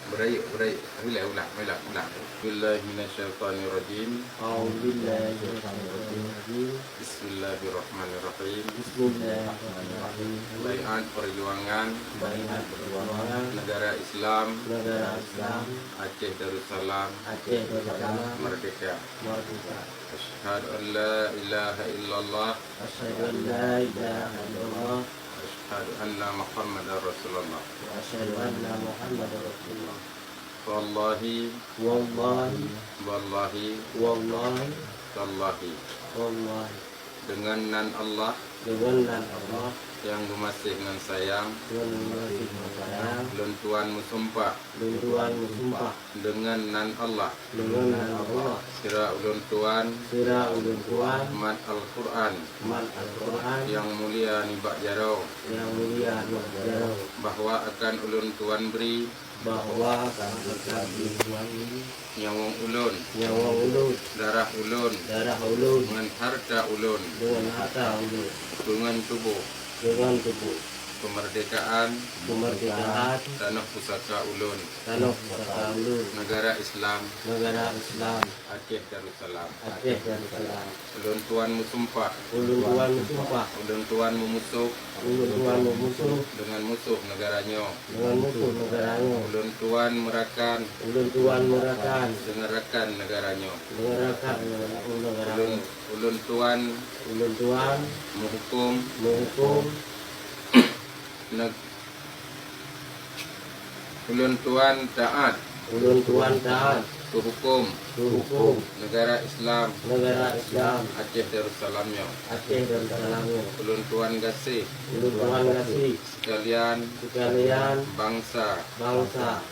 Beraik. Ulang. Bismillahirrahmanirrahim. Bismillahirrahmanirrahim. Baiat perjuangan negara Islam Aceh Darussalam merdeka. Asyhadu an la ilaha illallah. Asyhadu anna Muhammadar Rasulullah. Wallahi dengan nan Allah yang gumasih dengan sayang Luntuan musumpah dengan nan Allah sira ulun tuan mat Al-Quran yang mulia nibak jarau bahwa akan ulun tuan beri nyawang ulun darah ulun dengan harta ulun dengan tubuh kemerdekaan tanah pusaka ulun negara Islam Aceh Darussalam. Ulun tuan musumpah ulun tuan memusuh dengan musuh negaranya. Ulun tuan merakan dengan rakan negaranya. Ulun tuan menghukum ulun tuan taat ke hukum negara Islam Aceh Darussalamnya. Ulun tuan gasih sekalian bangsa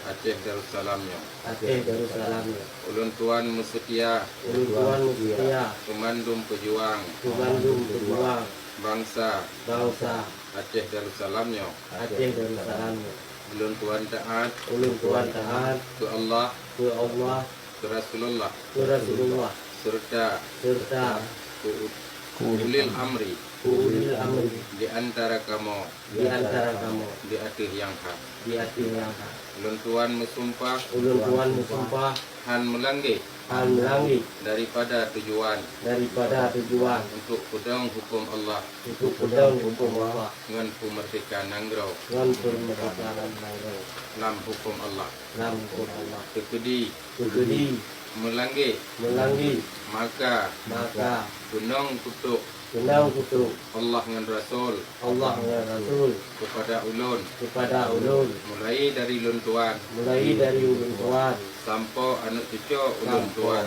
Aceh Darussalamnya. Ulun tuan setia kemandum pejuang bangsa Aceh Darussalamnya. Ulun tuan taat ke Allah ke Rasulullah serta ke ulil amri di antara kamu di akhir yang hak. Ulun tuan mesumpah han melanggi daripada tujuan untuk pedang hukum Allah dengan kemerdekaan nangrau dalam hukum Allah. Tekedi melanggi maka gunung kutuk Allah dengan Rasul kepada ulun mulai dari ulun tuan sampai anak cucu ulun tuan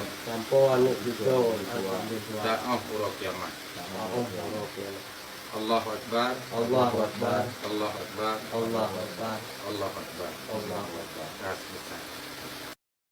ta'ah urok kiamat. Allahu Akbar. Allahu Akbar.